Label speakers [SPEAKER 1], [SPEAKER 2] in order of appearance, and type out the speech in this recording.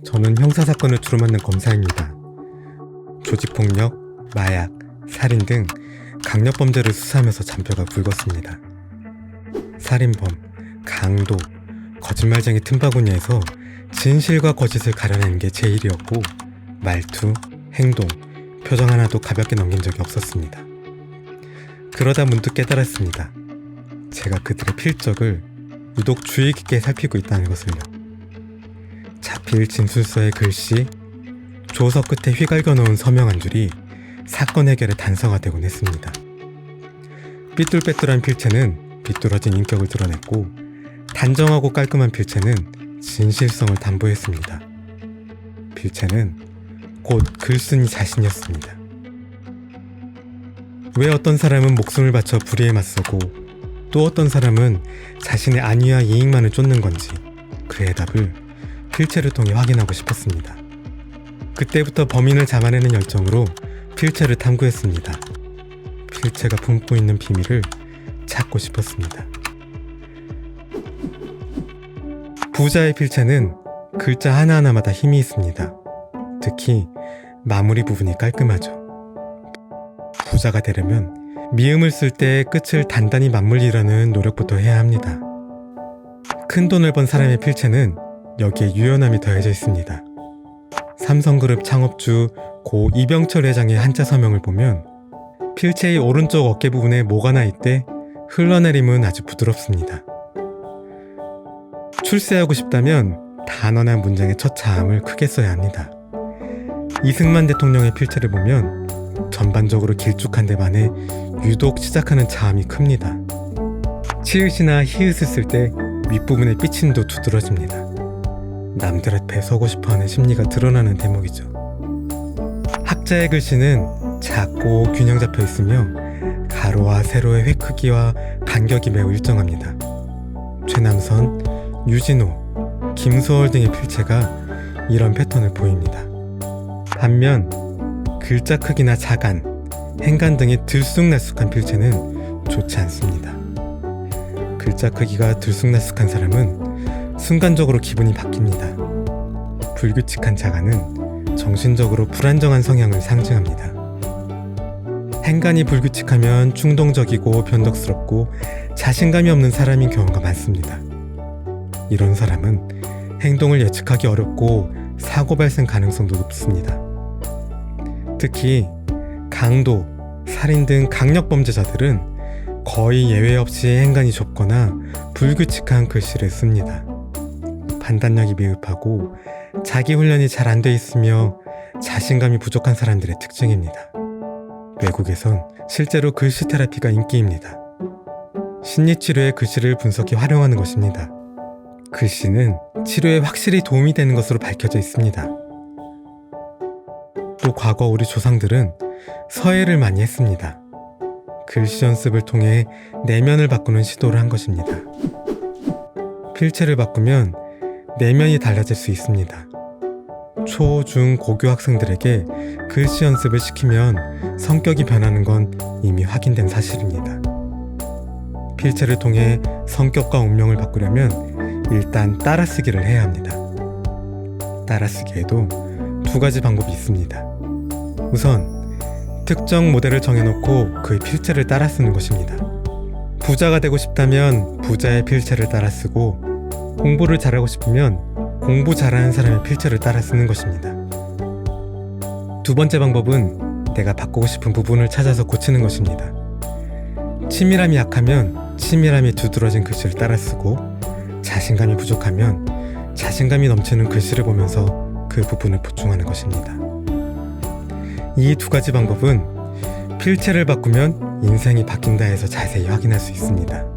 [SPEAKER 1] 저는 형사사건을 주로 맡는 검사입니다. 조직폭력, 마약, 살인 등 강력범죄를 수사하면서 잔뼈가 굵었습니다. 살인범, 강도, 거짓말쟁이 틈바구니에서 진실과 거짓을 가려내는 게 제 일이었고 말투, 행동, 표정 하나도 가볍게 넘긴 적이 없었습니다. 그러다 문득 깨달았습니다. 제가 그들의 필적을 유독 주의 깊게 살피고 있다는 것을요. 자필 진술서의 글씨, 조서 끝에 휘갈겨 놓은 서명 한 줄이 사건 해결의 단서가 되곤 했습니다. 삐뚤빼뚤한 필체는 비뚤어진 인격을 드러냈고 단정하고 깔끔한 필체는 진실성을 담보했습니다. 필체는 곧 글쓴이 자신이었습니다. 왜 어떤 사람은 목숨을 바쳐 불의에 맞서고 또 어떤 사람은 자신의 안위와 이익만을 쫓는 건지 그 해답을 필체를 통해 확인하고 싶었습니다. 그때부터 범인을 잡아내는 열정으로 필체를 탐구했습니다. 필체가 품고 있는 비밀을 찾고 싶었습니다. 부자의 필체는 글자 하나하나마다 힘이 있습니다. 특히 마무리 부분이 깔끔하죠. 부자가 되려면 미음을 쓸 때 끝을 단단히 맞물리려는 노력부터 해야 합니다. 큰 돈을 번 사람의 필체는 여기에 유연함이 더해져 있습니다. 삼성그룹 창업주 고 이병철 회장의 한자 서명을 보면 필체의 오른쪽 어깨 부분에 뭐가 나 있대 흘러내림은 아주 부드럽습니다. 출세하고 싶다면 단어나 문장의 첫 자음을 크게 써야 합니다. 이승만 대통령의 필체를 보면 전반적으로 길쭉한 데 반해 유독 시작하는 자음이 큽니다. 치읓이나 히읗을 쓸 때 윗부분의 삐침도 두드러집니다. 남들 앞에 서고 싶어하는 심리가 드러나는 대목이죠. 학자의 글씨는 작고 균형 잡혀 있으며 가로와 세로의 획 크기와 간격이 매우 일정합니다. 최남선, 유진호, 김소월 등의 필체가 이런 패턴을 보입니다. 반면 글자 크기나 자간, 행간 등의 들쑥날쑥한 필체는 좋지 않습니다. 글자 크기가 들쑥날쑥한 사람은 순간적으로 기분이 바뀝니다. 불규칙한 자간은 정신적으로 불안정한 성향을 상징합니다. 행간이 불규칙하면 충동적이고 변덕스럽고 자신감이 없는 사람인 경우가 많습니다. 이런 사람은 행동을 예측하기 어렵고 사고 발생 가능성도 높습니다. 특히 강도, 살인 등 강력범죄자들은 거의 예외 없이 행간이 좁거나 불규칙한 글씨를 씁니다. 판단력이 미흡하고 자기 훈련이 잘 안 돼 있으며 자신감이 부족한 사람들의 특징입니다. 외국에선 실제로 글씨 테라피가 인기입니다. 심리치료에 글씨를 분석해 활용하는 것입니다. 글씨는 치료에 확실히 도움이 되는 것으로 밝혀져 있습니다. 또 과거 우리 조상들은 서예를 많이 했습니다. 글씨 연습을 통해 내면을 바꾸는 시도를 한 것입니다. 필체를 바꾸면 내면이 달라질 수 있습니다. 초, 중, 고교 학생들에게 글씨 연습을 시키면 성격이 변하는 건 이미 확인된 사실입니다. 필체를 통해 성격과 운명을 바꾸려면 일단 따라쓰기를 해야 합니다. 따라쓰기에도 두 가지 방법이 있습니다. 우선 특정 모델을 정해놓고 그의 필체를 따라 쓰는 것입니다. 부자가 되고 싶다면 부자의 필체를 따라 쓰고 공부를 잘하고 싶으면 공부 잘하는 사람의 필체를 따라 쓰는 것입니다. 두 번째 방법은 내가 바꾸고 싶은 부분을 찾아서 고치는 것입니다. 치밀함이 약하면 치밀함이 두드러진 글씨를 따라 쓰고 자신감이 부족하면 자신감이 넘치는 글씨를 보면서 그 부분을 보충하는 것입니다. 이 두 가지 방법은 필체를 바꾸면 인생이 바뀐다 해서 자세히 확인할 수 있습니다.